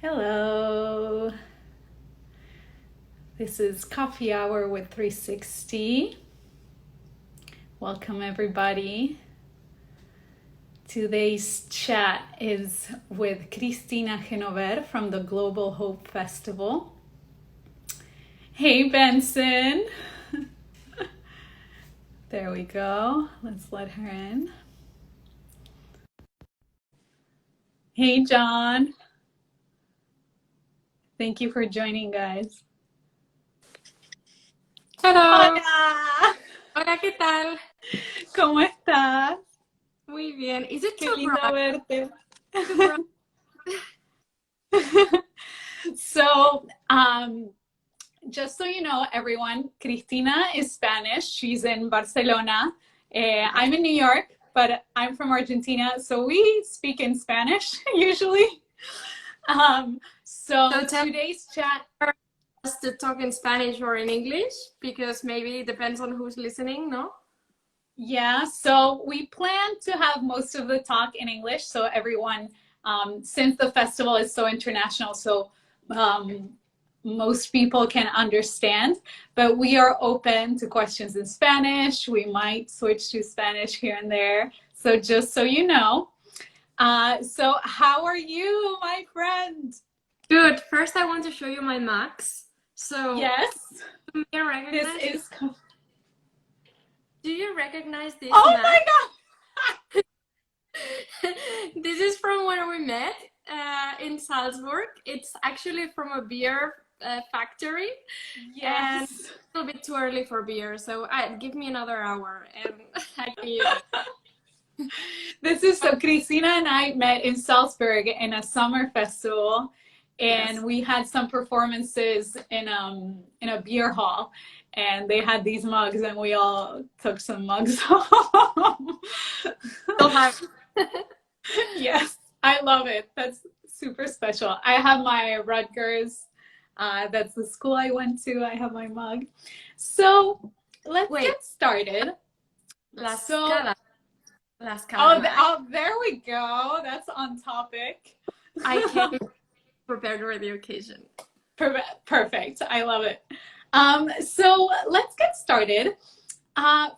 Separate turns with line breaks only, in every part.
Hello. This is Coffee Hour with 360. Welcome, everybody. Today's chat is with Cristina Genover from the Global Hope Festival. Hey, Benson. There we go. Let's let her in. Hey, John. Thank you for joining, guys.
Hello.
Hola.
Hola, ¿qué tal?
¿Cómo estás?
Muy bien. Is it
Qué
too
lindo
bright?
verte.
Too bright?
So, just so you know, everyone, Cristina is Spanish. She's in Barcelona. I'm in New York, but I'm from Argentina, so we speak in Spanish usually. So
tell
today's chat.
us to talk in Spanish or in English, because maybe it depends on who's listening, no?
Yeah, so we plan to have most of the talk in English, so everyone, since the festival is so international, so most people can understand, but we are open to questions in Spanish. We might switch to Spanish here and there, so just so you know. So how are you, my friend?
Good. First, I want to show you my mugs. So
Yes,
do you recognize
this is.
Do you recognize this
Oh
mug?
my God!
This is from when we met in Salzburg. It's actually from a beer factory.
Yes.
And it's a little bit too early for beer, so give me another hour and I can use it.
This is so Cristina and I met in Salzburg in a summer festival, and
Yes.
we had some performances in a beer hall, and they had these mugs, and we all took some mugs home.
Still have.
Yes, I love it. That's super special. I have my Rutgers. That's the school I went to. I have my mug. So let's get started.
La Scala.
Oh, there we go. That's on topic.
I came prepared for the occasion.
Perfect. I love it. So let's get started.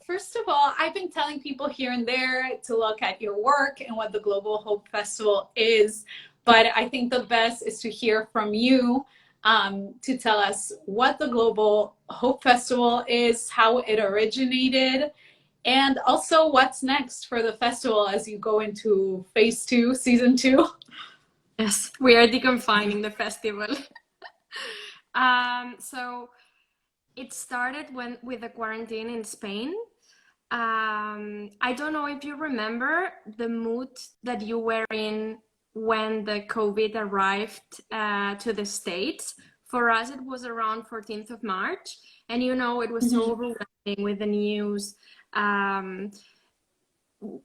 First of all, I've been telling people here and there to look at your work and what the Global Hope Festival is, but I think the best is to hear from you to tell us what the Global Hope Festival is, how it originated, and also what's next for the festival as you go into phase 2, season 2.
Yes, we are deconfining the festival. So it started with the quarantine in Spain. I don't know if you remember the mood that you were in when the COVID arrived to the States. For us, it was around 14th of March. And it was so overwhelming with the news.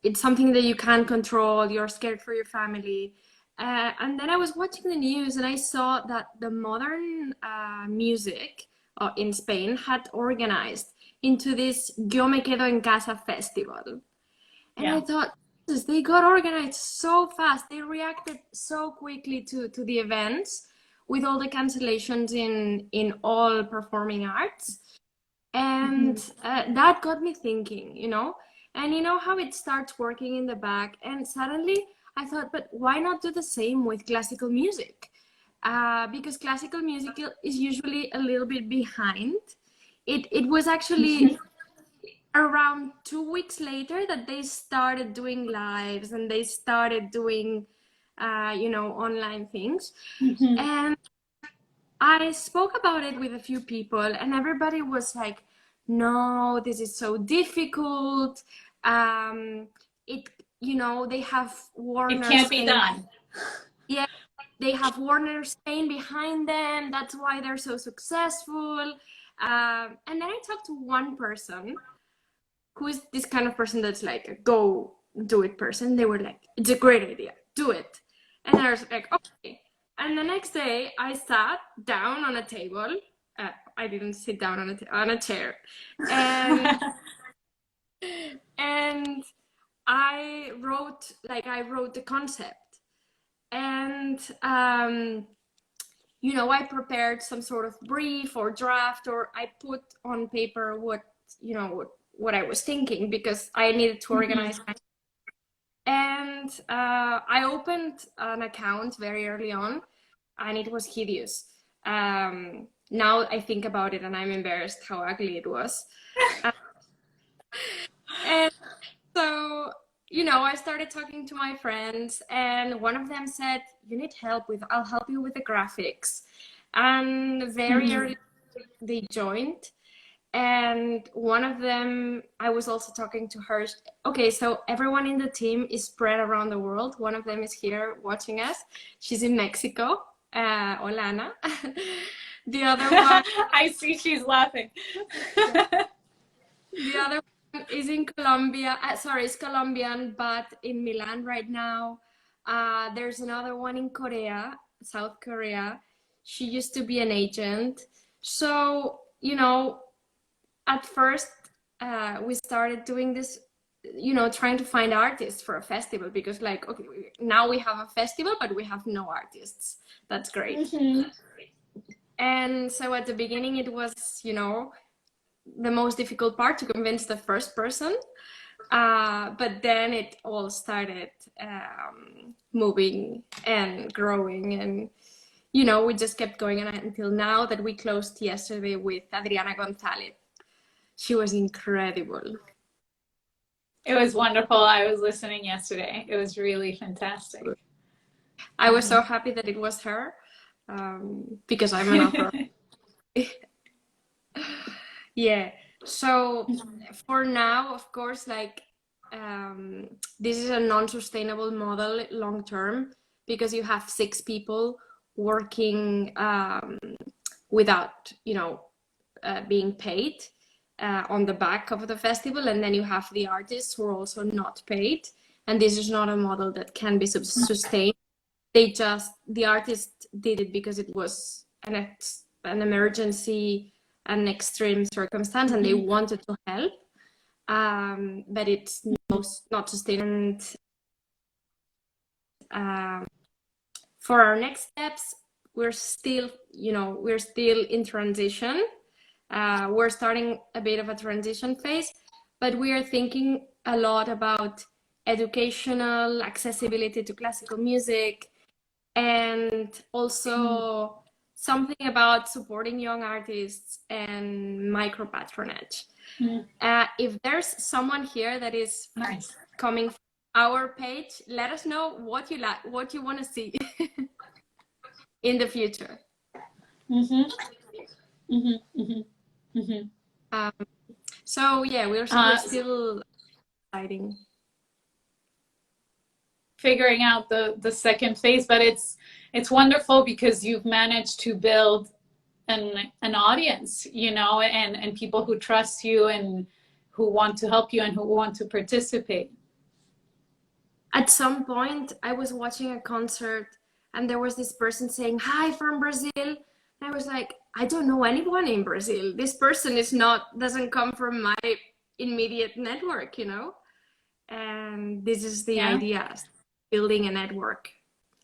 It's something that you can't control. You're scared for your family. And then I was watching the news and I saw that the modern music in Spain had organized into this 𝗄𝗶𝗁𝗄𝗏 en casa festival. And I thought, they got organized so fast. They reacted so quickly to the events with all the cancellations in all performing arts. And that got me thinking, and you know how it starts working in the back. And suddenly I thought, but why not do the same with classical music? Because classical music is usually a little bit behind. It was actually around 2 weeks later that they started doing lives and they started doing, online things. And I spoke about it with a few people and everybody was like, no, this is so difficult. They have Warner.
It can't be done.
Yeah, they have Warner Spain behind them. That's why they're so successful. And then I talked to one person who is this kind of person that's like a go do it person. They were like, it's a great idea, do it. And I was like, okay. And the next day I sat down on a table. I didn't sit down on a chair. And and I wrote the concept. And you know, I prepared some sort of brief or draft, or I put on paper what, you know, what I was thinking, because I needed to organize. And I opened an account very early on, and it was hideous. Now I think about it and I'm embarrassed how ugly it was. And so, you know, I started talking to my friends, and one of them said, you need help with, I'll help you with the graphics. And very early they joined. And one of them, I was also talking to her. Okay, so everyone in the team is spread around the world. One of them is here watching us. She's in Mexico. Hola, Ana. The other one,
I see she's laughing.
the other one is in Colombia. Sorry, it's Colombian, but in Milan right now. There's another one in Korea, South Korea. She used to be an agent. So, you know, at first, we started doing this, you know, trying to find artists for a festival, because like, okay, now we have a festival, but we have no artists. That's great. And so at the beginning, it was, you know, the most difficult part to convince the first person. But then it all started moving and growing, and you know, we just kept going until now that we closed yesterday with Adriana Gonzalez. She was incredible.
It was wonderful. I was listening yesterday. It was really fantastic.
I was so happy that it was her, because I'm an author. Yeah. So for now, of course, like this is a non-sustainable model long term, because you have 6 people working without, you know, being paid on the back of the festival, and then you have the artists who are also not paid, and this is not a model that can be sustained. The artist did it because it was an emergency, an extreme circumstance, and they wanted to help, but it's not sustainable. For our next steps, we're still in transition. We're starting a bit of a transition phase, but we are thinking a lot about educational accessibility to classical music, and also something about supporting young artists and micro patronage. If there's someone here that is coming from our page, let us know what you like, what you want to see in the future. So yeah, we're still deciding,
figuring out the second phase, but it's wonderful because you've managed to build an audience, you know, and people who trust you and who want to help you and who want to participate.
At some point, I was watching a concert and there was this person saying, "Hi, from Brazil." And I was like, I don't know anyone in Brazil. This person doesn't come from my immediate network, you know? And this is the idea, building a network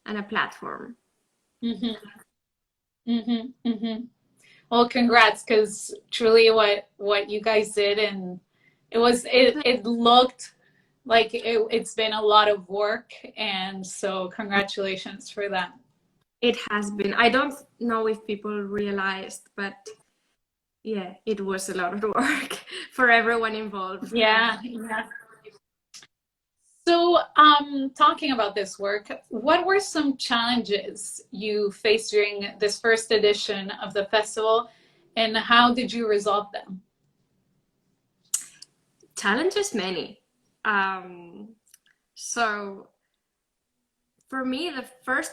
and a platform.
Well, congrats, because truly what you guys did, and it looked like it's been a lot of work, and so congratulations for that.
It has been. I don't know if people realized, but yeah, it was a lot of work for everyone involved.
Yeah. So, talking about this work, what were some challenges you faced during this first edition of the festival, and how did you resolve them?
Challenges, many. So for me,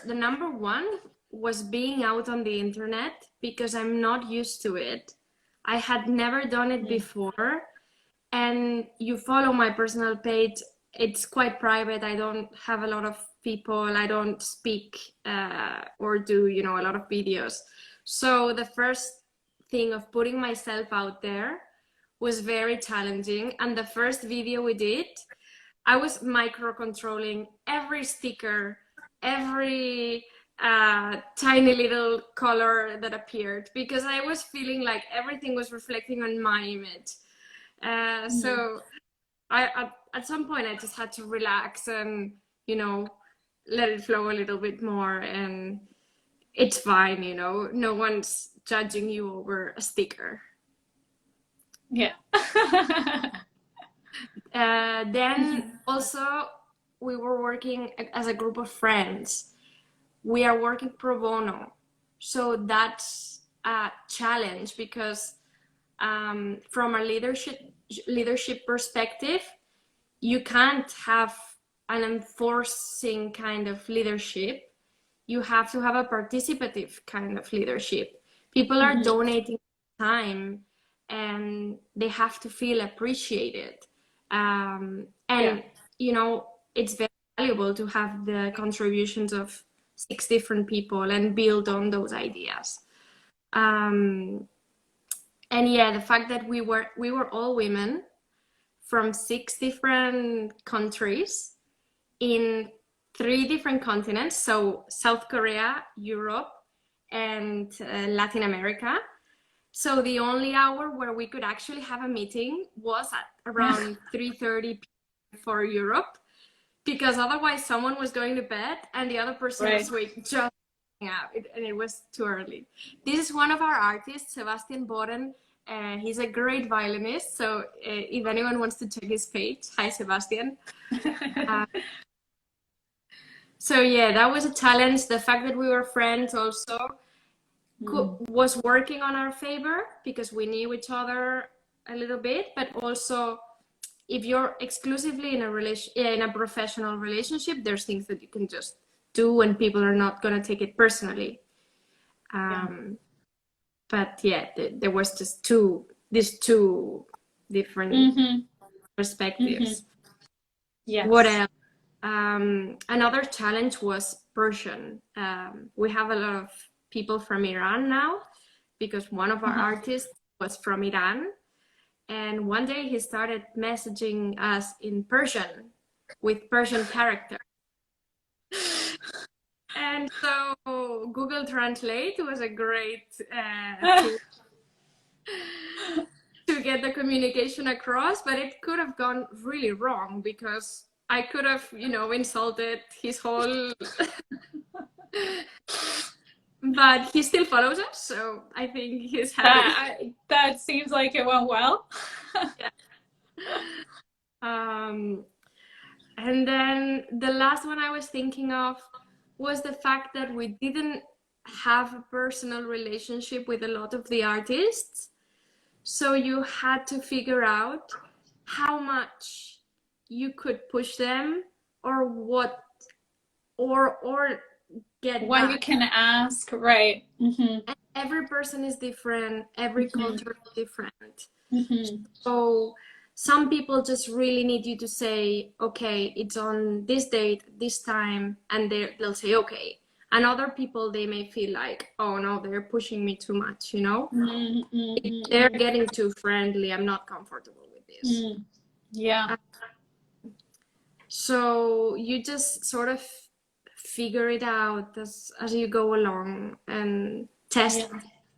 the number one was being out on the internet, because I'm not used to it. I had never done it before. And you follow my personal page, it's quite private. I don't have a lot of people. I don't speak or do, you know, a lot of videos. So the first thing of putting myself out there was very challenging. And the first video we did, I was micro controlling every sticker, every tiny little color that appeared because I was feeling like everything was reflecting on my image. So at some point I just had to relax and, you know, let it flow a little bit more, and it's fine, you know, no one's judging you over a sticker.
Yeah.
Then also we were working as a group of friends. We are working pro bono. So that's a challenge because from a leadership perspective, you can't have an enforcing kind of leadership. You have to have a participative kind of leadership. People are donating time and they have to feel appreciated. You know, it's very valuable to have the contributions of 6 different people and build on those ideas. And yeah, the fact that we were all women from 6 different countries in 3 different continents, so South Korea, Europe, and Latin America. So the only hour where we could actually have a meeting was at around 3:30 p.m. for Europe, because otherwise someone was going to bed and the other person was just waking up, and it was too early. This is one of our artists, 𝗖𝗳𝗳𝗲𝗵. He's a great violinist, so if anyone wants to check his page, hi Sebastian. So yeah, that was a challenge. The fact that we were friends also was working on our favor because we knew each other a little bit, but also if you're exclusively in a professional relationship, there's things that you can just do and people are not going to take it personally. But yeah, there was just these two different perspectives.
Yes.
What else? Another challenge was Persian. We have a lot of people from Iran now because one of our artists was from Iran. And one day he started messaging us in Persian with Persian characters. And so Google Translate was a great tool to get the communication across, but it could have gone really wrong because I could have, you know, insulted his whole... But he still follows us, so I think he's happy.
That seems like it went well.
Yeah. And then the last one I was thinking of was the fact that we didn't have a personal relationship with a lot of the artists. So you had to figure out how much you could push them or what, or get
when
back.
you can ask, right?
And every person is different, every culture is different. So some people just really need you to say, okay, it's on this date, this time, and they'll say, okay. And other people, they may feel like, oh no, they're pushing me too much, you know? They're getting too friendly, I'm not comfortable with this.
Yeah.
So you just sort of figure it out as you go along and test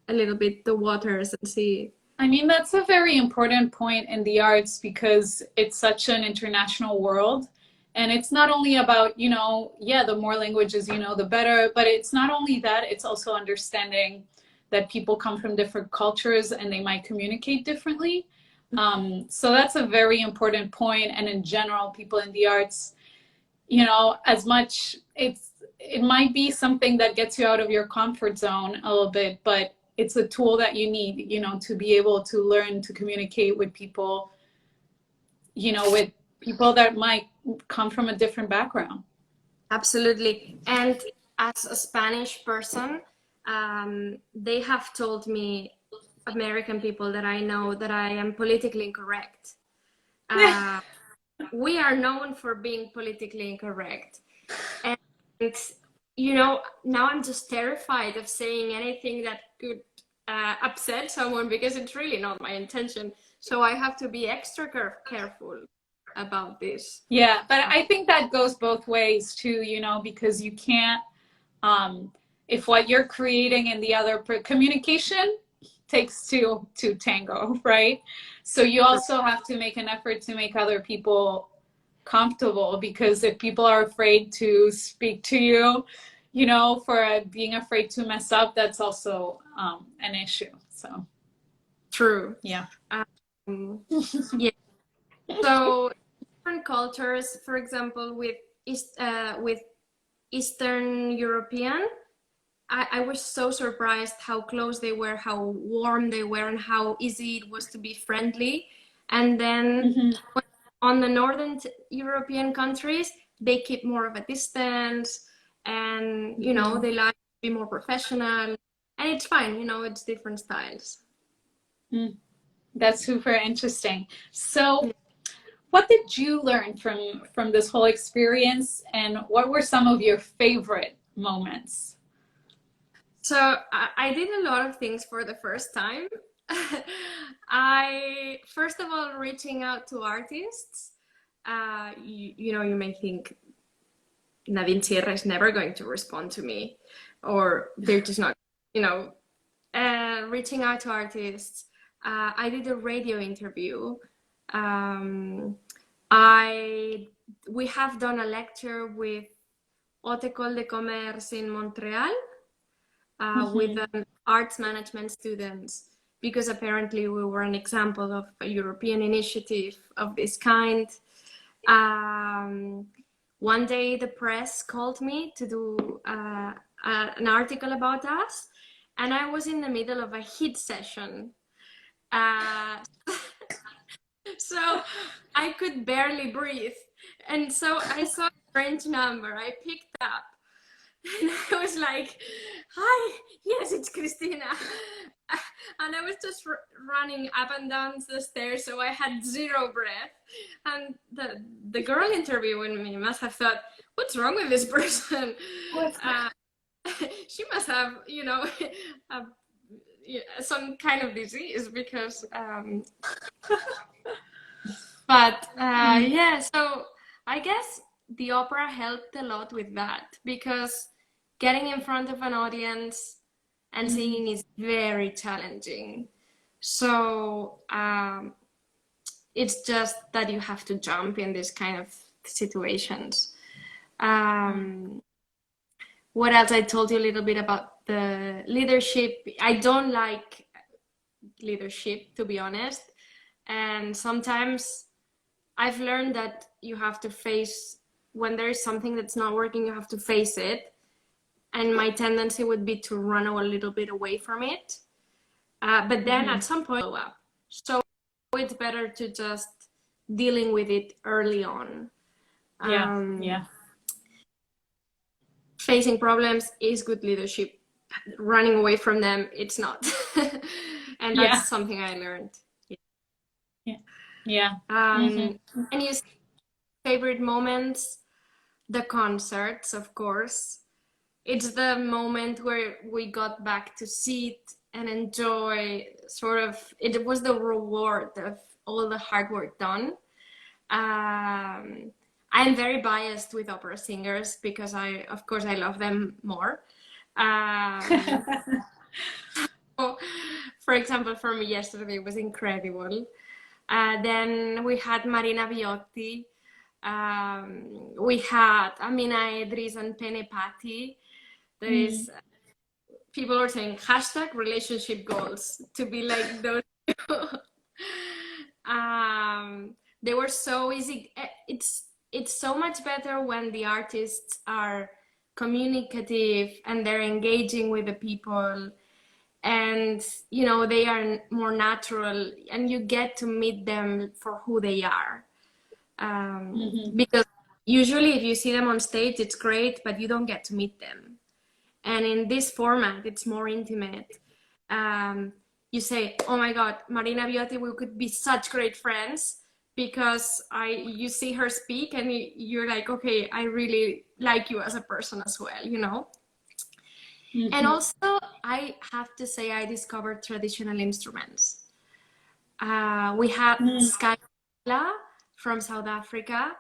a little bit the waters and see.
I mean, that's a very important point in the arts because it's such an international world. And it's not only about, you know, the more languages you know, the better. But it's not only that, it's also understanding that people come from different cultures and they might communicate differently. So that's a very important point. And in general, people in the arts, you know, as much it might be something that gets you out of your comfort zone a little bit, but it's a tool that you need, you know, to be able to learn to communicate with people, you know, with people that might come from a different background.
Absolutely. And as a Spanish person, they have told me, American people that I know, that I am politically incorrect. We are known for being politically incorrect. And, you know, now I'm just terrified of saying anything that could upset someone because it's really not my intention. So I have to be extra careful about this.
Yeah, but I think that goes both ways too, you know, because you can't, if what you're creating and the other communication takes two to tango, right? So you also have to make an effort to make other people comfortable, because if people are afraid to speak to you, you know, for being afraid to mess up, that's also an issue. So
True.
yeah.
Yeah. So different cultures, for example, with Eastern European, I was so surprised how close they were, how warm they were, and how easy it was to be friendly. And then on the Northern European countries, they keep more of a distance, and you know, they like to be more professional, and it's fine, you know, it's different styles.
That's super interesting. So what did you learn from this whole experience, and what were some of your favorite moments?
So I did a lot of things for the first time. I, first of all, reaching out to artists. You know, you may think Nadine Sierra is never going to respond to me, or they're just not, you know, reaching out to artists. I did a radio interview. We have done a lecture with 𝗄𝗶𝗁𝗵𝗵 in Montreal. With an arts management students, because apparently we were an example of a European initiative of this kind. One day the press called me to do an article about us, and I was in the middle of a hit session. So I could barely breathe. And so I saw a strange number. I picked up. And I was like, hi, yes, it's Christina. And I was just running up and down the stairs, so I had zero breath. And the girl interviewing me must have thought, what's wrong with this person? She must have, you know, some kind of disease, because... But yeah, so I guess the opera helped a lot with that, because getting in front of an audience and singing is very challenging. So it's just that you have to jump in this kind of situations. What else? I told you a little bit about the leadership. I don't like leadership, to be honest. And sometimes I've learned that you have to face, when there is something that's not working, you have to face it. And my tendency would be to run a little bit away from it. But then at some point, follow up. So it's better to just dealing with it early on. Facing problems is good leadership. Running away from them, it's not. And that's something I learned. And you favorite moments, the concerts, of course. It's the moment where we got back to sit and enjoy, sort of, it was the reward of all the hard work done. I'm very biased with opera singers, because of course I love them more. For example, for me yesterday was incredible. Then we had Marina Viotti. We had Amina Edris and Pene Patti. There is, people are saying hashtag relationship goals, to be like those people. They were so easy. It's so much better when the artists are communicative and they're engaging with the people, and you know, they are more natural, and you get to meet them for who they are. Because usually if you see them on stage, it's great, but you don't get to meet them. And in this format, it's more intimate. You say, oh my God, Marina Viotti, we could be such great friends, because you see her speak and you're like, okay, I really like you as a person as well, you know? And also, I have to say, I discovered traditional instruments. We had 𝗖𝗳𝗳𝗲𝗲 from South Africa.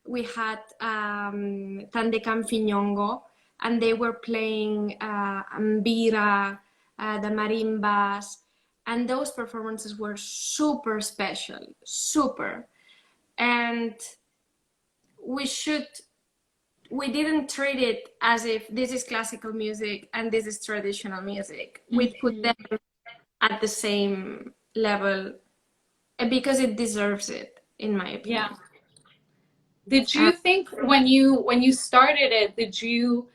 We had 𝗄𝗶𝗁𝗵𝗵 and they were playing mbira, the marimbas, and those performances were super special, super. And we didn't treat it as if this is classical music and this is traditional music. We put them at the same level because it deserves it, in my opinion.
Yeah. Did you think when you started it, did you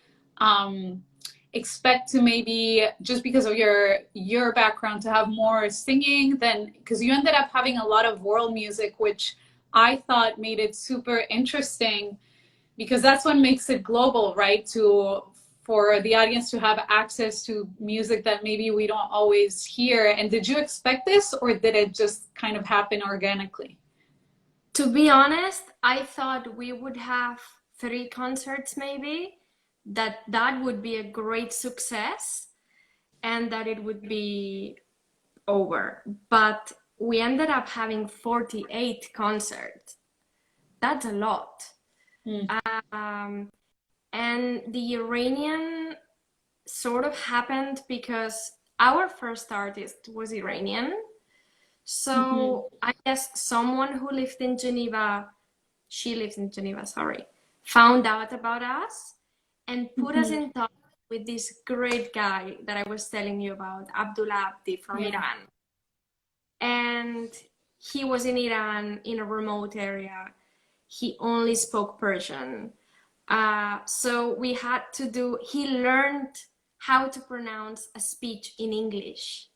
expect to maybe, just because of your background, to have more singing than, because you ended up having a lot of world music, which I thought made it super interesting, because that's what makes it global, right? For the audience to have access to music that maybe we don't always hear. And did you expect this, or did it just kind of happen organically?
To be honest, I thought we would have 3 concerts maybe, that would be a great success and that it would be over. But we ended up having 48 concerts. That's a lot. And the Iranian sort of happened because our first artist was Iranian. So I guess someone who lived in Geneva, she lives in Geneva, sorry, found out about us and put us in touch with this great guy that I was telling you about, 𝗖𝗶𝗁𝗵𝗲 from Iran. And he was in Iran in a remote area. He only spoke Persian. So we had to he learned how to pronounce a speech in English.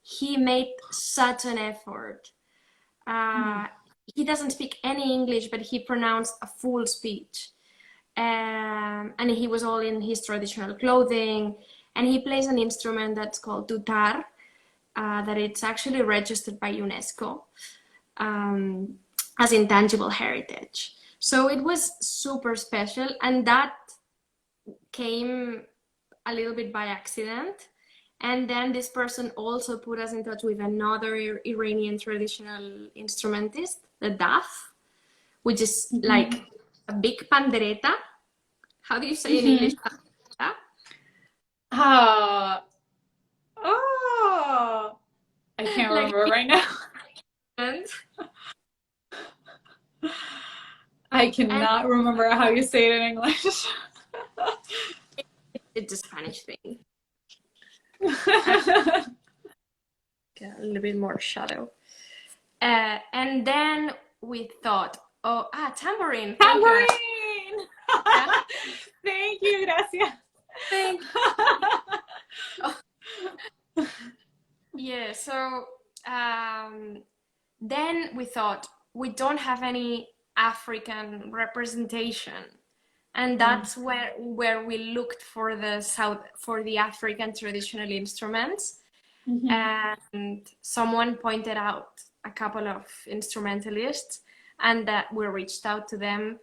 He made such an effort. He doesn't speak any English, but he pronounced a full speech. And he was all in his traditional clothing. And he plays an instrument that's called dutar, that it's actually registered by UNESCO as intangible heritage. So it was super special, and that came a little bit by accident. And then this person also put us in touch with another Iranian traditional instrumentist, the daf, which is like a big pandereta. How do you say in English?
Oh, I can't remember right now. I cannot remember how you say it in English.
It's a Spanish thing. Get a little bit more shadow. And then we thought, tambourine.
Tambourine! Thank you, gracias.
Thank you. Yeah, so then we thought, we don't have any African representation. And that's where we looked for the African traditional instruments. And someone pointed out a couple of instrumentalists, and that we reached out to them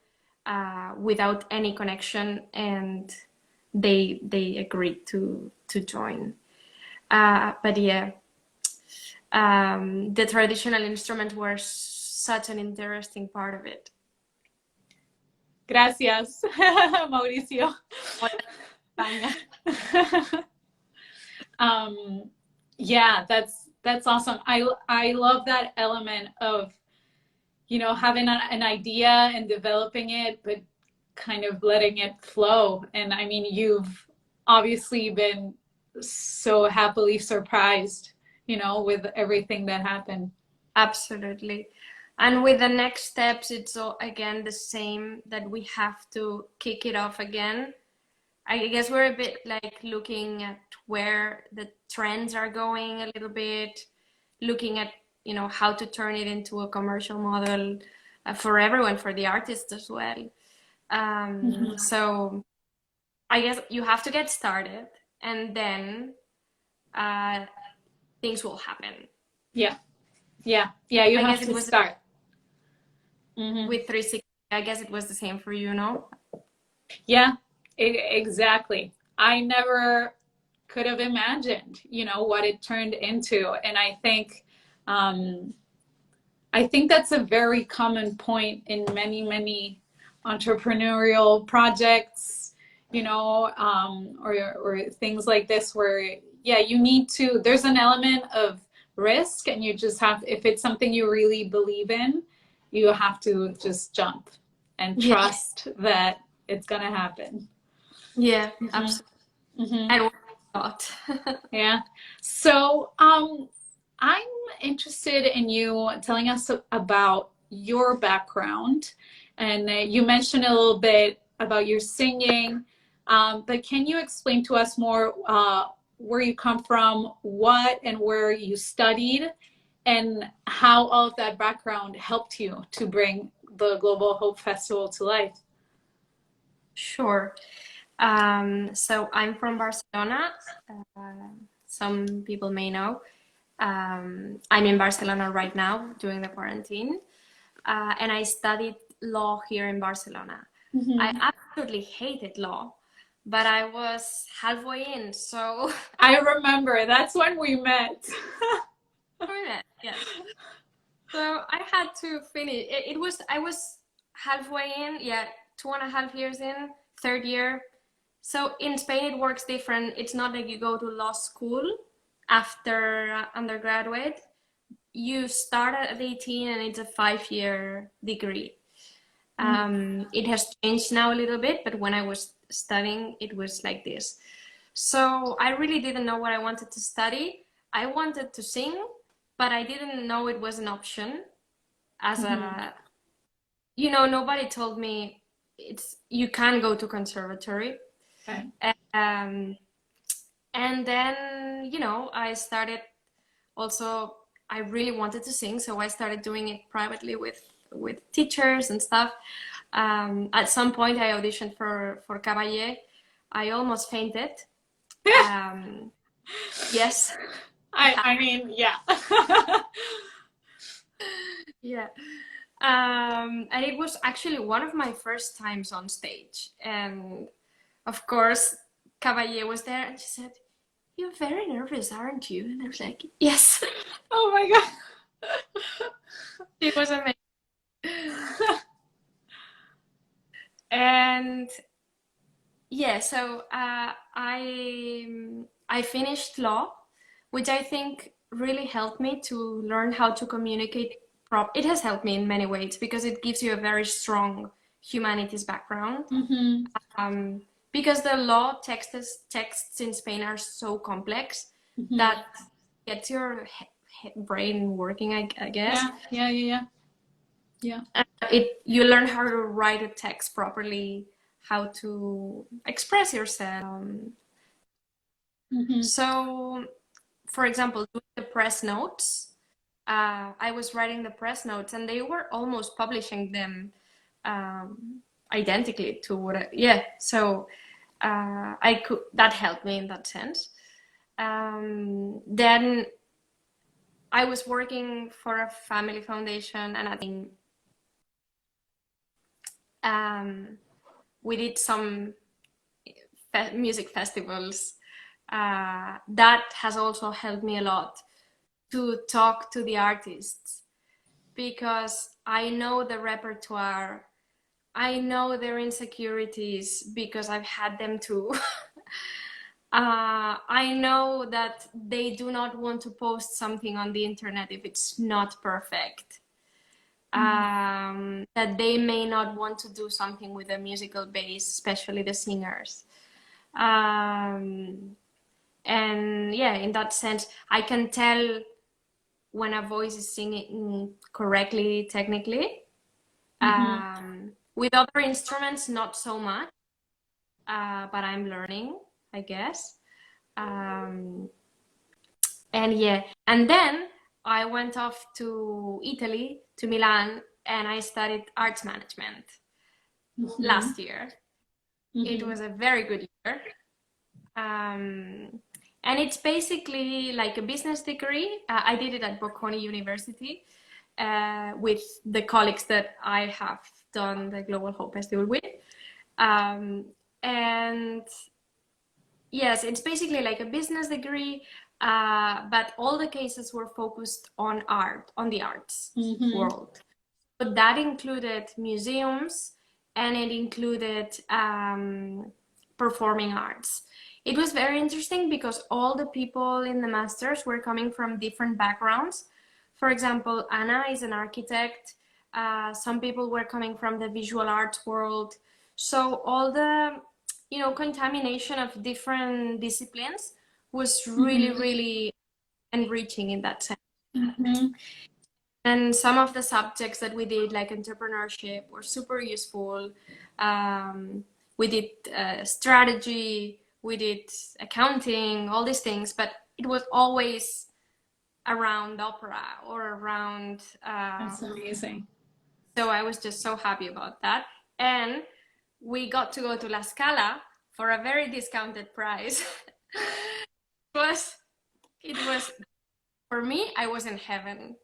without any connection, and they agreed to join. But yeah, the traditional instruments were such an interesting part of it.
Gracias, Mauricio. Yeah, that's awesome. I love that element of, having an idea and developing it, but kind of letting it flow. And I mean, you've obviously been so happily surprised, with everything that happened.
Absolutely. And with the next steps, it's again the same, that we have to kick it off again. I guess we're a bit like looking at where the trends are going a little bit, looking at, how to turn it into a commercial model for everyone, for the artists as well. So I guess you have to get started, and then things will happen.
Yeah. You have to start.
With 360, I guess it was the same for you, no?
Yeah, exactly. I never could have imagined, what it turned into. And I think that's a very common point in many, many entrepreneurial projects, you know, or things like this where, yeah, you need to, there's an element of risk and you just have, if it's something you really believe in, you have to just jump and
Yeah,
trust that it's going to happen.
yeah,
Hmm.
absolutely.
Hmm.
And why not?
Yeah. So, I'm interested in you telling us about your background. And you mentioned a little bit about your singing, but can you explain to us more where you come from, what and where you studied, and how all of that background helped you to bring the Global Hope Festival to life?
Sure. So I'm from Barcelona. Some people may know. I'm in Barcelona right now during the quarantine, and I studied law here in Barcelona. I
Hmm.
absolutely hated law, but I was halfway in, so
I remember that's when we met.
yes. So I had to finish. I was halfway in, yeah, 2.5 years in, third year. So in Spain it works different. It's not like you go to law school after undergraduate. You start at 18 and it's a 5-year degree. It has changed now a little bit, but when I was studying, it was like this. So I really didn't know what I wanted to study. I wanted to sing, but I didn't know it was an option as
Hmm.
a, nobody told me you can go to conservatory.
Okay.
Um, and then, I started also, I really wanted to sing, so I started doing it privately with teachers and stuff. At some point, I auditioned for 𝗄𝗶𝗁𝗲𝗛𝗵. I almost fainted. Um, yes,
I mean, yeah.
yeah. And it was actually one of my first times on stage. And of course, 𝗄𝗶𝗁𝗲𝗛𝗵 was there, and she said, "You're very nervous, aren't you?" And I was like, "Yes."
Oh my God.
It was amazing. And yeah, so I finished law, which I think really helped me to learn how to communicate. It has helped me in many ways because it gives you a very strong humanities background.
Hmm.
Um, because the law texts in Spain are so complex
Hmm.
that gets your brain working, I guess.
Yeah, yeah, yeah, yeah,
You learn how to write a text properly, how to express yourself.
yeah. Hmm.
So, for example, doing the press notes, I was writing the press notes, and they were almost publishing them identically to what yeah. So I could that helped me in that sense. Then I was working for a family foundation, and I think um, we did some music festivals. That has also helped me a lot to talk to the artists because I know the repertoire, I know their insecurities because I've had them too. I know that they do not want to post something on the internet if it's not perfect. That they may not want to do something with a musical base, especially the singers. Um, and yeah, in that sense, I can tell when a voice is singing correctly, technically.
Hmm.
With other instruments, not so much, but I'm learning, I guess. Um, and yeah, and then I went off to Italy, to Milan, and I studied arts management
Hmm.
last year. It
Hmm.
was a very good year. And it's basically like a business degree. I did it at Bocconi University with the colleagues that I have done the Global Hope Festival with. Um, and yes, it's basically like a business degree, but all the cases were focused on art, on the arts
Hmm.
world. But that included museums, and it included performing arts. It was very interesting because all the people in the masters were coming from different backgrounds. For example, Anna is an architect. Some people were coming from the visual arts world. So all the, contamination of different disciplines was really, really enriching in that sense. And some of the subjects that we did, like entrepreneurship, were super useful. We did strategy, we did accounting, all these things, but it was always around opera or around.
That's amazing.
So I was just so happy about that. And we got to go to La Scala for a very discounted price. It was, for me, I was in heaven.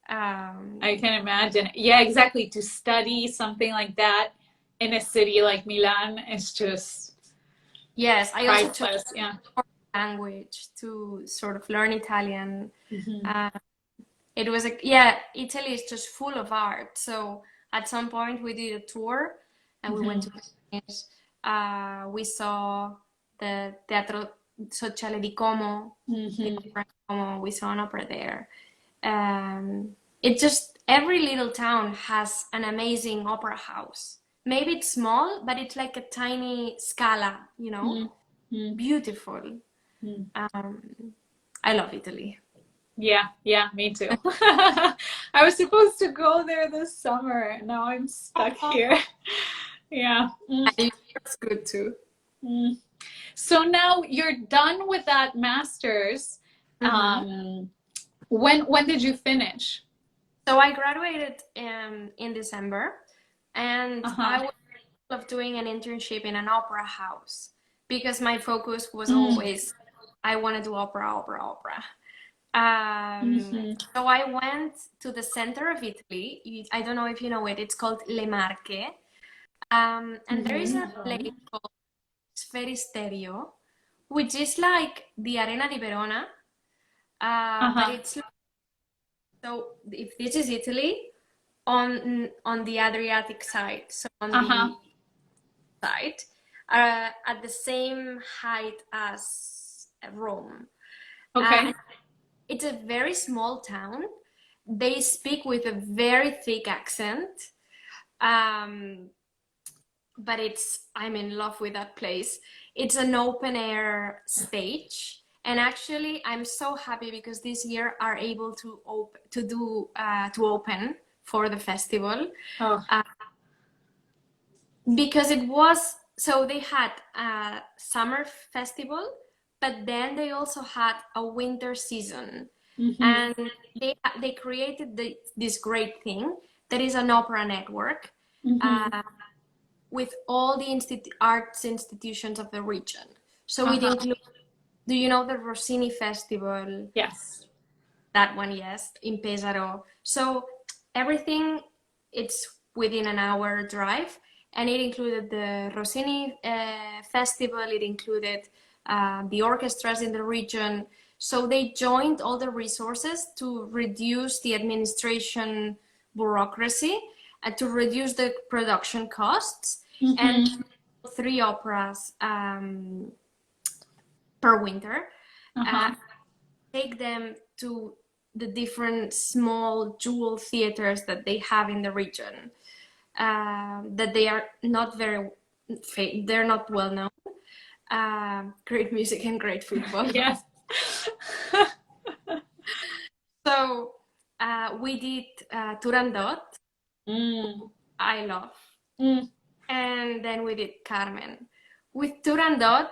I can imagine. Yeah, exactly. To study something like that in a city like Milan is just
yes, I also took
priceless. Yeah.
language to sort of learn Italian.
Mm-hmm.
It was Italy is just full of art. So at some point we did a tour and we went to Venice. We saw the Teatro 𝗖ʰ𝗳𝗳𝗲𝗵𝗄. We saw an opera there. It just, every little town has an amazing opera house. Maybe it's small, but it's like a tiny Scala, beautiful. I love Italy.
Yeah, me too. I was supposed to go there this summer. Now I'm stuck here. Yeah.
It's good too.
So now you're done with that master's. When did you finish?
So I graduated in December, and I was thinking of doing an internship in an opera house because my focus was always, I want to do opera. So I went to the center of Italy. I don't know if you know it. It's called Le Marche. And there is a place called 𝗖ʰη̗𝗳𝗲𝗲𝗲, which is like the Arena di Verona. But it's so if this is Italy on the Adriatic side, so on the side, at the same height as Rome.
Okay.
It's a very small town. They speak with a very thick accent. But I'm in love with that place. It's an open air stage. And actually, I'm so happy because this year are able to open for the festival. Because they had a summer festival, but then they also had a winter season. And they created this great thing that is an opera network with all the arts institutions of the region. So it includes, do you know the Rossini Festival?
Yes.
That one, yes, in Pesaro. So everything, it's within an hour drive. And it included the Rossini Festival, it included the orchestras in the region. So they joined all the resources to reduce the administration bureaucracy and to reduce the production costs. And 3 operas per winter. Take them to the different small jewel theaters that they have in the region. That they are not they're not well known. Great music and great football.
Yes.
So we did Turandot. I love. And then we did Carmen. With Turandot,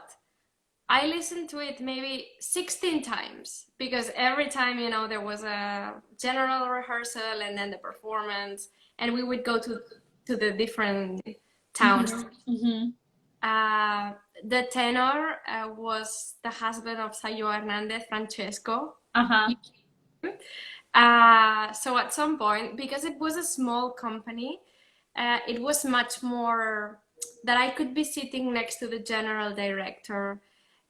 I listened to it maybe 16 times because every time, there was a general rehearsal and then the performance, and we would go to the different towns. The tenor was the husband of 𝗖mě Francesco. So at some point, because it was a small company, it was much more that I could be sitting next to the general director.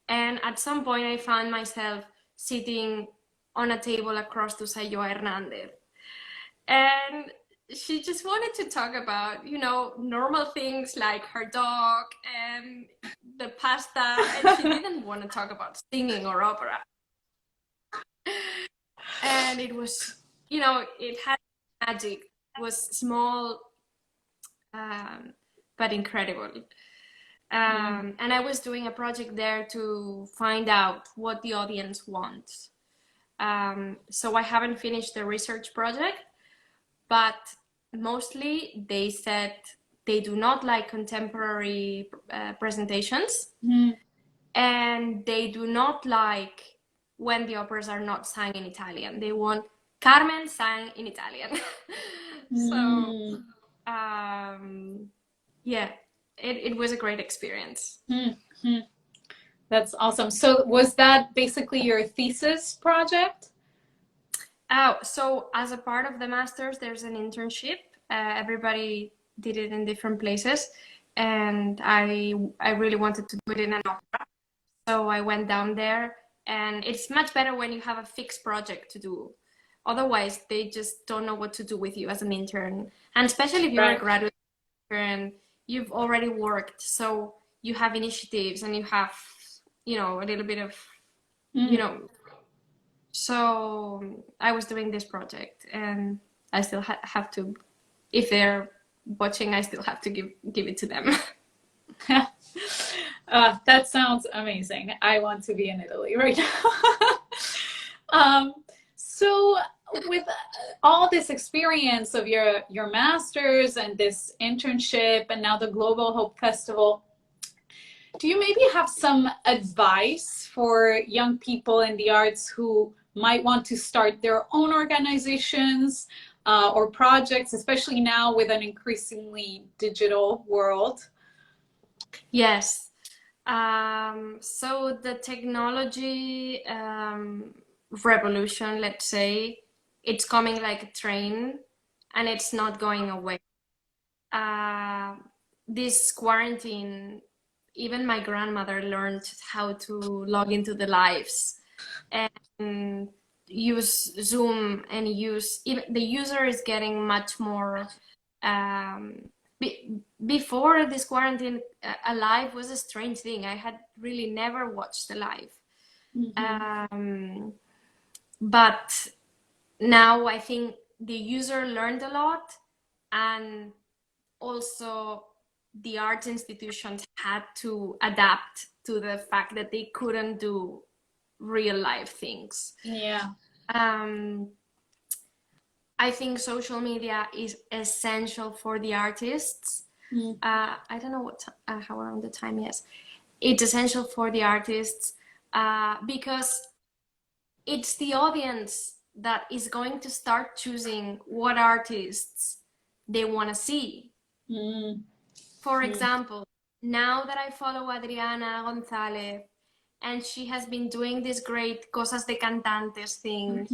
And at some point, I found myself sitting on a table across to 𝗖mě. And she just wanted to talk about, you know, normal things like her dog and the pasta, and she didn't want to talk about singing or opera. And it was, you know, it had magic. It was small, but incredible. And I was doing a project there to find out what the audience wants. So I haven't finished the research project, but mostly they said they do not like contemporary presentations, and they do not like when the operas are not sung in Italian. They want Carmen sang in Italian. So yeah, it was a great experience.
That's awesome. So was that basically your thesis project?
Oh, so as a part of the master's, there's an internship. Everybody did it in different places, and I really wanted to do it in an opera. So I went down there, and it's much better when you have a fixed project to do. Otherwise, they just don't know what to do with you as an intern. And especially if you're a graduate intern, you've already worked, so you have initiatives and you have, you know, a little bit of, you know. So I was doing this project, and I still have to, if they're watching, I still have to give it to them.
That sounds amazing. I want to be in Italy right now. So with all this experience of your master's and this internship and now the Global Hope Festival, do you maybe have some advice for young people in the arts who might want to start their own organizations or projects, especially now with an increasingly digital world?
Yes. So the technology revolution, let's say, it's coming like a train, and it's not going away. This quarantine, even my grandmother learned how to log into the lives and use Zoom, and use, even the user is getting much more. Before this quarantine, a live was a strange thing. I had really never watched a live. But now I think the user learned a lot, and also the arts institutions had to adapt to the fact that they couldn't do real life things.
Yeah.
I think social media is essential for the artists. I don't know what how around the time is. It's essential for the artists because it's the audience that is going to start choosing what artists they want to see. For example, now that I follow Adriana Gonzalez, and she has been doing this great Cosas de Cantantes thing,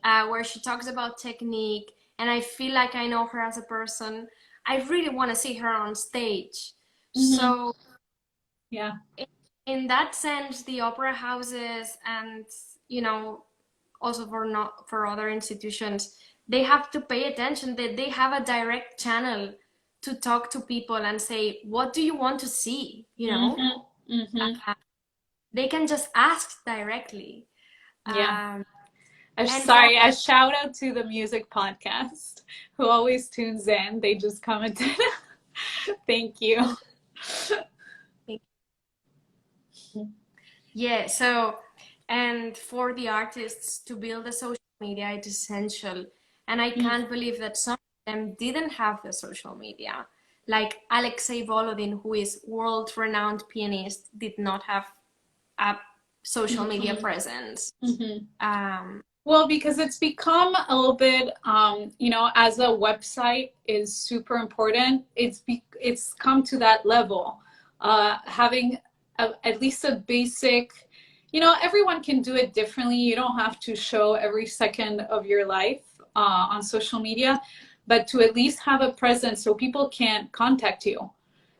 where she talks about technique, and I feel like I know her as a person. I really want to see her on stage. So
yeah,
in that sense, the opera houses and, you know, also for other institutions, they have to pay attention that they have a direct channel to talk to people and say, what do you want to see? You know, they can just ask directly.
Yeah. Sorry, a shout out to the music podcast who always tunes in. They just commented. Thank you.
Yeah, so, and for the artists to build a social media, it's essential. And I can't believe that some of them didn't have the social media. Like 𝗖mě𝗂𝗶𝗁𝗲, who is world-renowned pianist, did not have a social media presence.
Well, because it's become a little bit, you know, as a website is super important. It's come to that level, having at least a basic, you know, everyone can do it differently. You don't have to show every second of your life on social media, but to at least have a presence so people can contact you.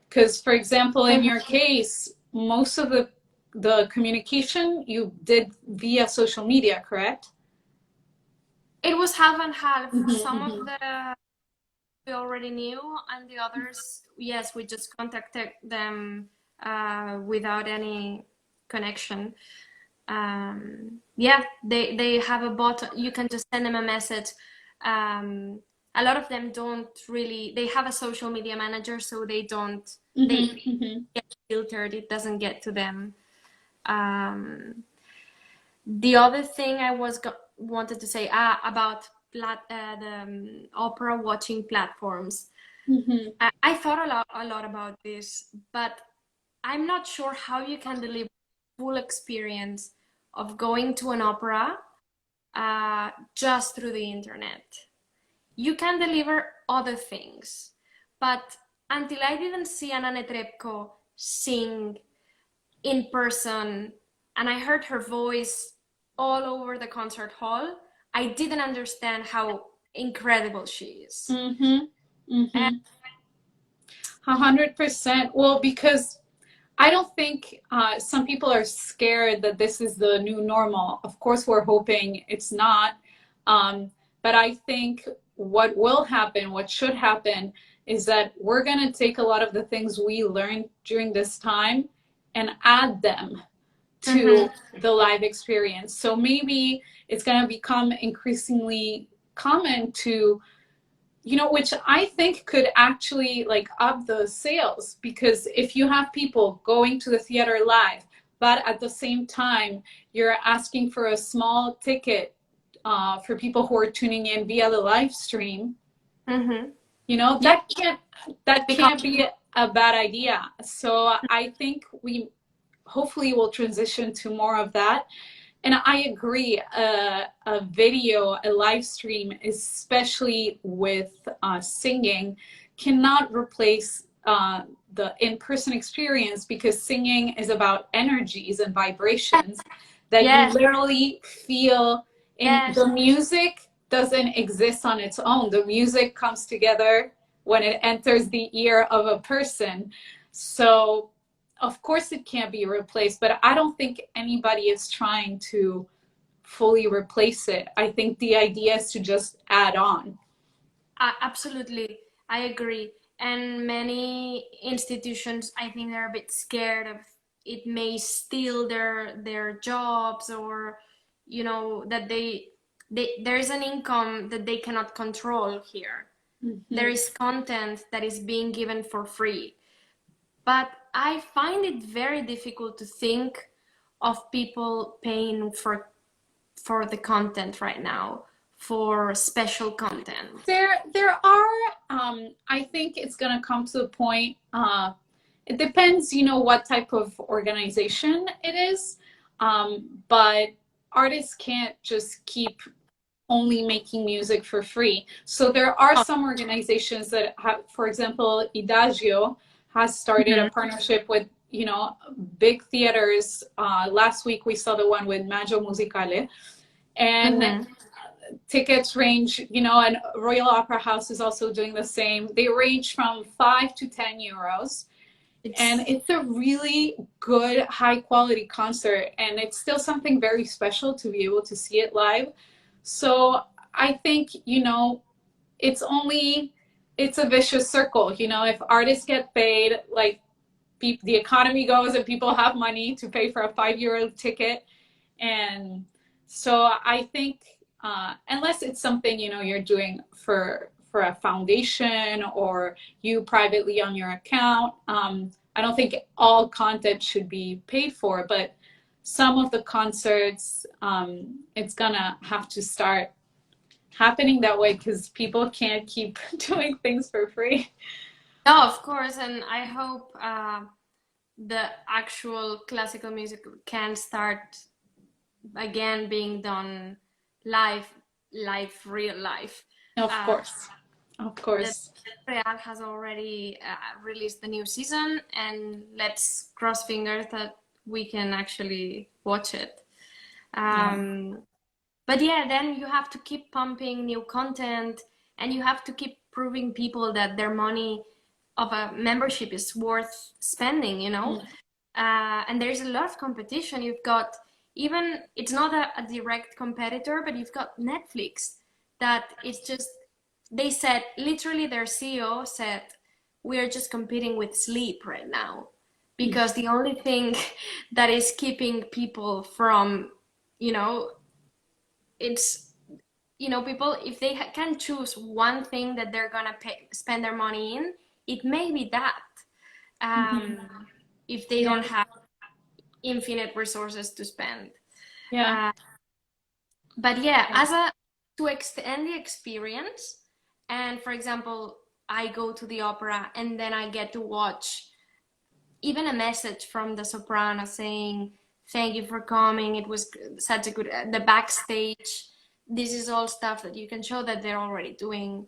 Because, for example, in your case, most of the communication you did via social media, correct?
It was half and half. Some of the we already knew, and the others, yes, we just contacted them without any connection. Yeah, they have a bot. You can just send them a message. A lot of them don't really. They have a social media manager, so they don't. They get filtered. It doesn't get to them. The other thing I wanted to say about the opera watching platforms. I thought a lot about this, but I'm not sure how you can deliver full experience of going to an opera just through the internet. You can deliver other things, but until I didn't see Anna Netrebko sing in person and I heard her voice all over the concert hall, I didn't understand how incredible she is.
100%. Well, because I don't think some people are scared that this is the new normal. Of course, we're hoping it's not. But I think what will happen, what should happen, is that we're going to take a lot of the things we learned during this time and add them to the live experience. So maybe it's going to become increasingly common to, you know, which I think could actually like up the sales, because if you have people going to the theater live, but at the same time you're asking for a small ticket for people who are tuning in via the live stream, you know, that can't be a bad idea. So I think we hopefully will transition to more of that. And I agree, a video, a live stream, especially with singing, cannot replace the in-person experience, because singing is about energies and vibrations that you literally feel. And the music doesn't exist on its own. The music comes together when it enters the ear of a person. So of course it can't be replaced, but I don't think anybody is trying to fully replace it. I think the idea is to just add on.
Absolutely, I agree. And many institutions, I think, they're a bit scared of it may steal their jobs, or, you know, that there's an income that they cannot control here. There is content that is being given for free. But I find it very difficult to think of people paying for the content right now, for special content.
There are, I think it's gonna come to the point, it depends, you know, what type of organization it is, but artists can't just keep only making music for free. So there are some organizations that have, for example, 𝗖d'acio has started a partnership with, you know, big theaters. Last week we saw the one with Maggio Musicale, and tickets range, you know, and Royal Opera House is also doing the same. They range from 5 to 10 euros. And it's a really good, high quality concert. And it's still something very special to be able to see it live. So I think, you know, it's a vicious circle. You know, if artists get paid, like the economy goes and people have money to pay for a 5-euro ticket. And so I think, unless it's something, you know, you're doing for a foundation or you privately on your account, I don't think all content should be paid for, but some of the concerts, it's gonna have to start happening that way, because people can't keep doing things for free.
No, of course, and I hope the actual classical music can start again being done live, real life.
Of course.
Real has already released the new season, and let's cross fingers that we can actually watch it. But yeah, then you have to keep pumping new content, and you have to keep proving people that their money of a membership is worth spending, you know? And there's a lot of competition. You've got, even, it's not a direct competitor, but you've got Netflix that is just they said, literally their CEO said, we are just competing with sleep right now, because the only thing that is keeping people from, you know, it's, you know, people, if they can choose one thing that they're gonna spend their money in, it may be that. If they
Yeah.
don't have infinite resources to spend.
Yeah.
But yeah, as a to extend the experience, and for example, I go to the opera and then I get to watch even a message from the soprano saying, "Thank you for coming. It was such a good." The backstage. This is all stuff that you can show that they're already doing,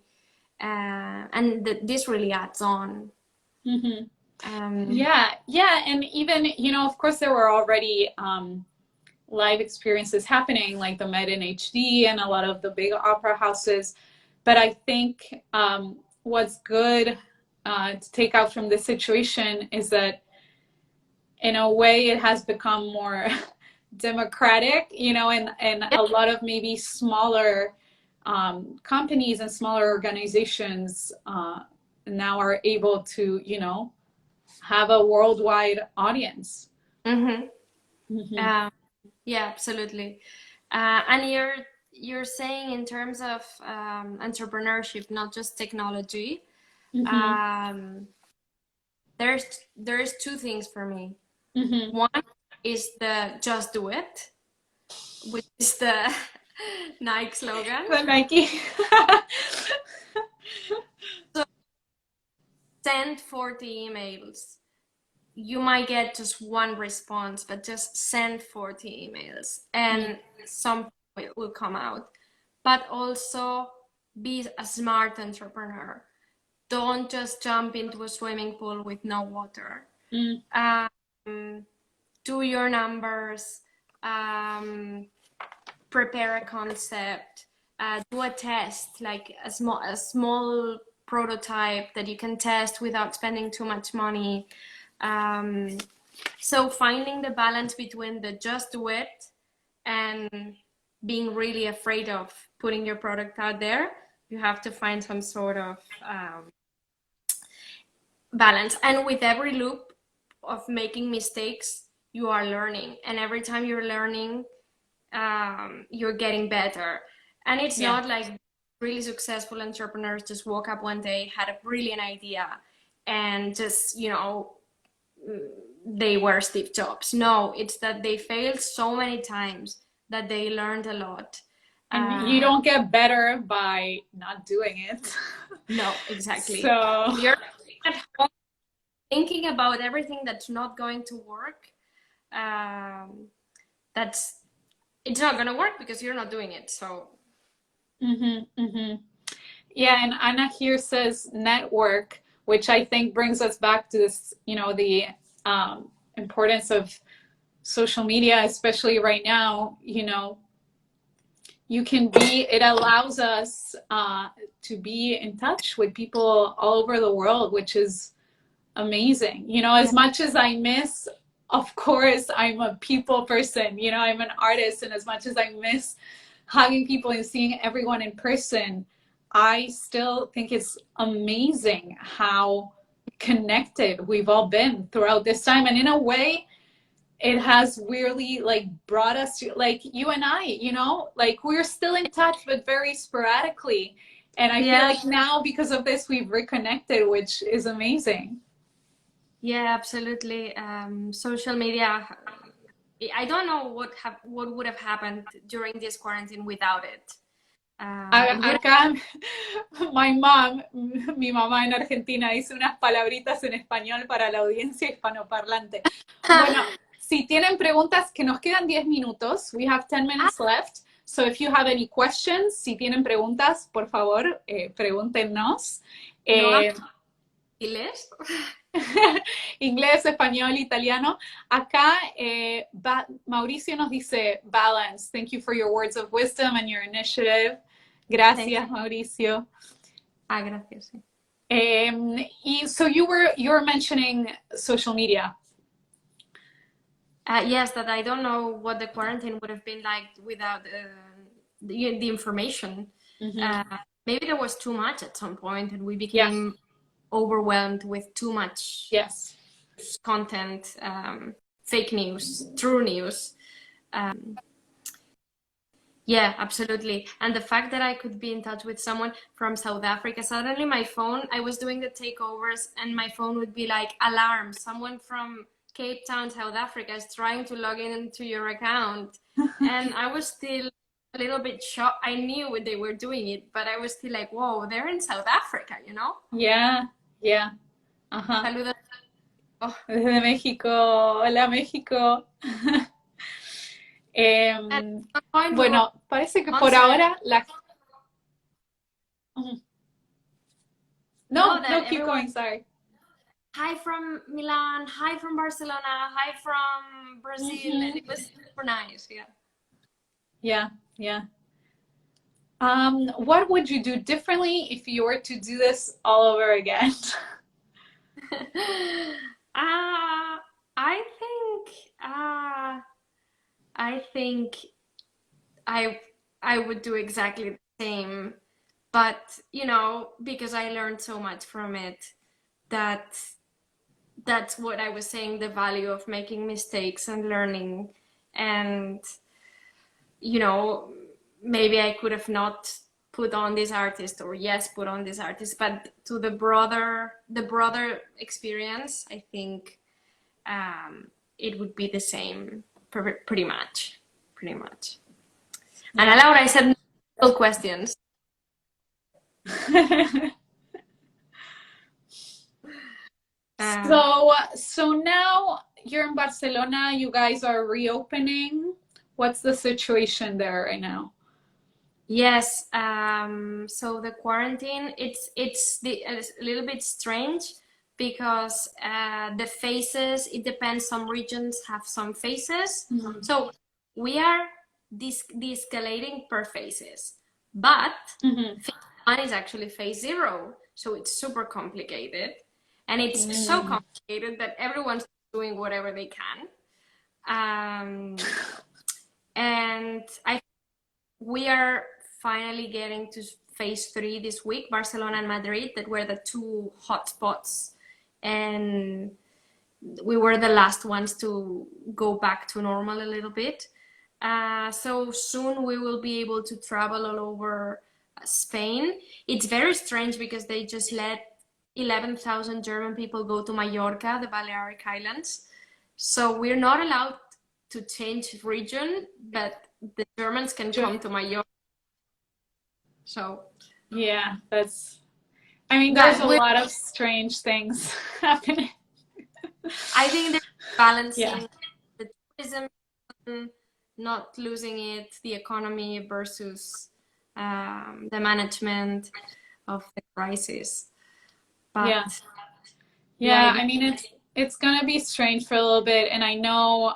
and this really adds on.
Mm-hmm.
Um,
Yeah. Yeah. And even, you know, of course, there were already live experiences happening, like the Met in HD and a lot of the big opera houses. But I think what's good to take out from this situation is that, in a way, it has become more democratic, you know, and
yeah.
a lot of maybe smaller companies and smaller organizations now are able to, you know, have a worldwide audience.
Mm-hmm.
Mm-hmm.
Yeah, absolutely. And you're saying in terms of entrepreneurship, not just technology.
Mm-hmm.
Um, there's two things for me.
Mm-hmm.
One is the just do it, which is the Nike slogan.
The Nike.
So send 40 emails. You might get just one response, but just send 40 emails and some will come out. But also be a smart entrepreneur. Don't just jump into a swimming pool with no water.
Mm.
Do your numbers, prepare a concept, do a test, like a small prototype that you can test without spending too much money. So finding the balance between the just do it and being really afraid of putting your product out there, you have to find some sort of balance. And with every loop of making mistakes, you are learning. And every time you're learning, you're getting better. And it's
Yeah.
not like really successful entrepreneurs just woke up one day, had a brilliant idea, and just, you know, they were Steve Jobs. No, it's that they failed so many times that they learned a lot.
And you don't get better by not doing it.
No, exactly.
So
You're at home thinking about everything that's not going to work. That's it's not going to work because you're not doing it. So
yeah, and Anna here says network, which I think brings us back to this, you know, the importance of social media, especially right now. You know, you can be, it allows us to be in touch with people all over the world, which is amazing. You know, as
yeah,
much as I miss, of course, I'm a people person, you know, I'm an artist, and as much as I miss hugging people and seeing everyone in person, I still think it's amazing how connected we've all been throughout this time. And in a way, it has weirdly like brought us to, like, you and I, you know, like we're still in touch, but very sporadically. And I feel
yeah,
like now because of this, we've reconnected, which is amazing.
yeah, absolutely. Social media. I don't know what would have happened during this quarantine without it. You know,
Acá my mom, mi mamá en Argentina dice unas palabritas en español para la audiencia hispanoparlante. Bueno, si tienen preguntas, que nos quedan 10 minutos. We have 10 minutes left. So if you have any questions, si tienen preguntas, por favor, pregúntenos.
no inglés.
Inglés, español, italiano. Acá Mauricio nos dice balance. Thank you for your words of wisdom and your initiative. Gracias, Mauricio.
Gracias.
So you were mentioning social media.
Yes, that I don't know what the quarantine would have been like without the information. maybe there was too much at some point and we
Yes.
became overwhelmed with too much
Yes.
content, fake news, true news. Yeah, absolutely. And the fact that I could be in touch with someone from South Africa, suddenly my phone, I was doing the takeovers and my phone would be like, alarm, someone from Cape Town, South Africa is trying to log in into your account. And I was still a little bit shocked. I knew they were doing it, but I was still like, whoa, they're in South Africa, you know?
Yeah. Yeah. Ajá.
Saludos. Oh.
Desde México. Hola, México. Bueno, parece que por ahora la... No, no, keep going, sorry.
Hi from Milan, hi from Barcelona, hi from Brazil, and it was super nice, yeah.
Yeah, yeah. What would you do differently if you were to do this all over again?
I think I would do exactly the same, but you know, because I learned so much from it, that's what I was saying, the value of making mistakes and learning. And you know, maybe I could have not put on this artist, or yes, put on this artist, but to the broader experience, I think it would be the same, pretty much. And Laura, I said no questions.
So now you're in Barcelona, you guys are reopening. What's the situation there right now?
Yes, so the quarantine, it's a little bit strange because the phases, it depends, some regions have some phases. Mm-hmm. So we are de-escalating per phases, but mm-hmm. phase 1 is actually phase 0, so it's super complicated. And it's so complicated that everyone's doing whatever they can. And we are finally getting to phase 3 this week, Barcelona and Madrid, that were the 2 hotspots. And we were the last ones to go back to normal a little bit. So soon we will be able to travel all over Spain. It's very strange because they just let 11,000 German people go to Mallorca, the Balearic Islands. So we're not allowed to change region, but the Germans can come to Mallorca. So
yeah, there's a lot of strange things happening.
I think they're balancing the tourism, not losing it, the economy versus the management of the crisis. But
yeah, I mean, it's gonna be strange for a little bit, and I know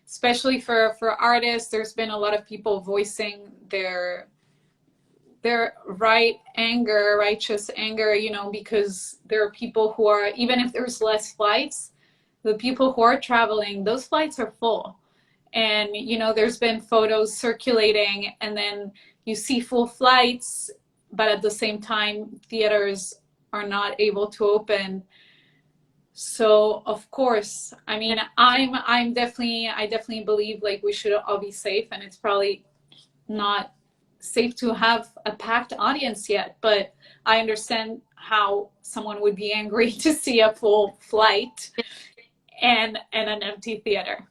especially for artists, there's been a lot of people voicing their righteous anger, you know, because there are people who are, even if there's less flights, the people who are traveling, those flights are full. And, you know, there's been photos circulating, and then you see full flights, but at the same time, theaters are not able to open. So of course, I mean, I definitely believe like we should all be safe, and it's probably not safe to have a packed audience yet, but I understand how someone would be angry to see a full flight and an empty theater.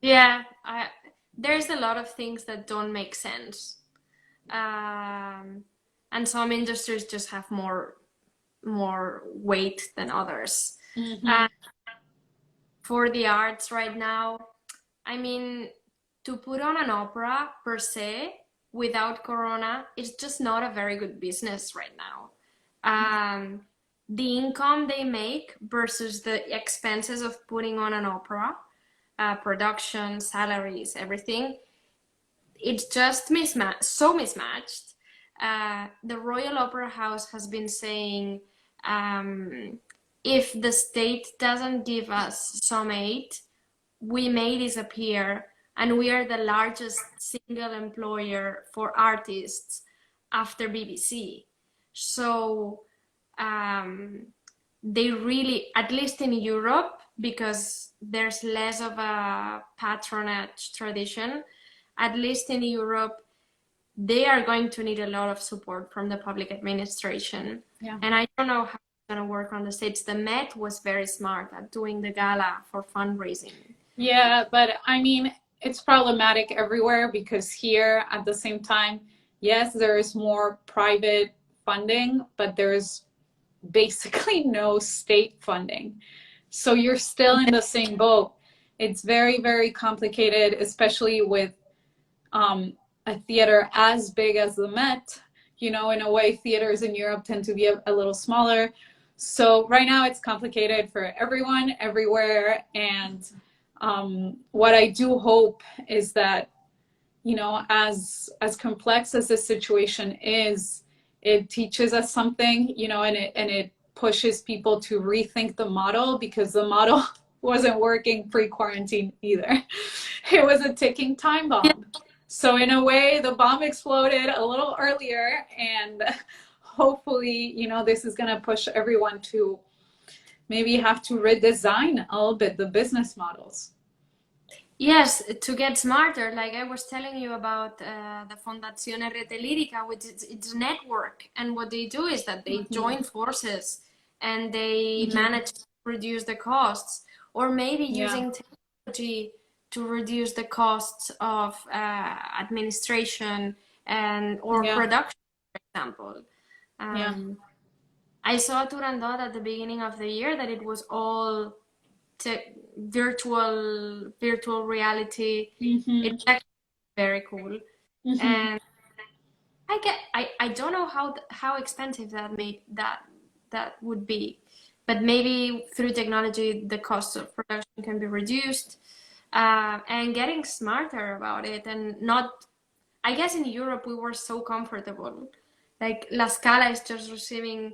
Yeah, there's a lot of things that don't make sense, and some industries just have more weight than others. Mm-hmm. For the arts right now, I mean, to put on an opera per se without Corona, it's just not a very good business right now. The income they make versus the expenses of putting on an opera, production, salaries, everything, it's just so mismatched. The Royal Opera House has been saying, if the state doesn't give us some aid, we may disappear, and we are the largest single employer for artists. after BBC. So they really, at least in Europe, because there's less of a patronage tradition, at least in Europe, they are going to need a lot of support from the public administration.
Yeah.
And I don't know how it's going to work on the States. The Met was very smart at doing the gala for fundraising.
Yeah, but I mean, it's problematic everywhere because here at the same time, yes, there is more private funding, but there's basically no state funding. So you're still in the same boat. It's very, very complicated, especially with a theater as big as the Met. You know, in a way, theaters in Europe tend to be a little smaller. So right now it's complicated for everyone, everywhere. And what I do hope is that, you know, as complex as this situation is, it teaches us something, you know, and it pushes people to rethink the model, because the model wasn't working pre-quarantine either. It was a ticking time bomb. So in a way, the bomb exploded a little earlier, and hopefully, you know, this is going to push everyone to maybe have to redesign a little bit the business models.
Yes, to get smarter, like I was telling you about the Fondazione Rete Lirica, which is its network. And what they do is that they join forces and they manage to reduce the costs, or maybe using technology to reduce the costs of administration or production, for example. I saw Turandot at the beginning of the year that it was all virtual reality. It's actually very cool. And I don't know how expensive that would be, but maybe through technology the cost of production can be reduced, and getting smarter about it. And not, I guess in Europe we were so comfortable, like La Scala is just receiving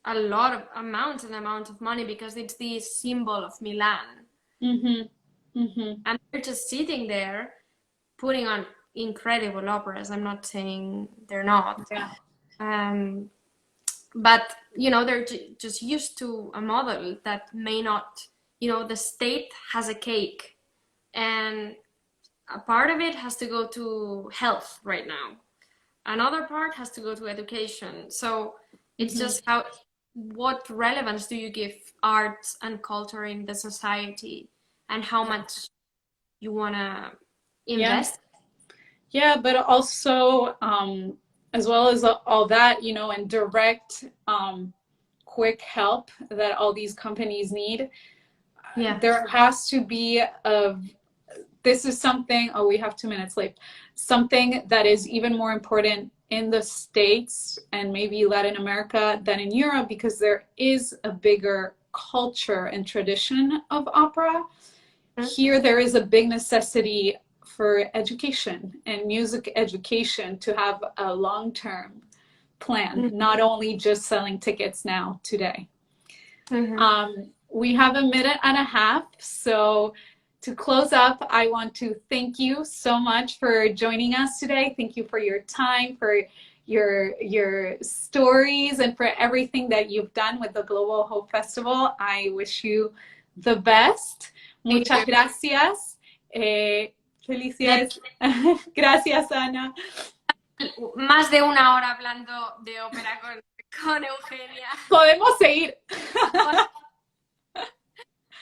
a lot of amount of money because it's the symbol of Milan. And they're just sitting there putting on incredible operas. I'm not saying they're not. But, you know, they're just used to a model that may not, you know, the state has a cake and a part of it has to go to health right now. Another part has to go to education. So it's just what relevance do you give arts and culture in the society, and how much you want to invest?
Yeah, but also, as well as all that, you know, and direct, quick help that all these companies need. There has to be this is something, we have 2 minutes left, something that is even more important in the States and maybe Latin America than in Europe, because there is a bigger culture and tradition of opera. Here there is a big necessity for education and music education to have a long-term plan, not only just selling tickets now today. We have a minute and a half, so to close up, I want to thank you so much for joining us today. Thank you for your time, for your stories, and for everything that you've done with the Global Hope Festival. I wish you the best. Muchas gracias. Felicidades. Gracias, Ana.
Más de una hora hablando de ópera con Eugenia.
Podemos seguir.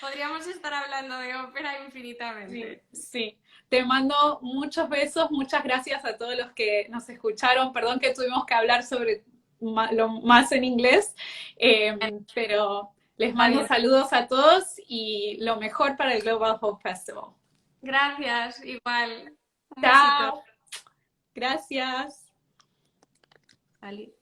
Podríamos estar hablando de ópera infinitamente.
Sí. Te mando muchos besos, muchas gracias a todos los que nos escucharon. Perdón que tuvimos que hablar sobre lo más en inglés, pero les mando saludos a todos y lo mejor para el Global Hope Festival.
Gracias, igual.
Chao. Gracias.
Vale.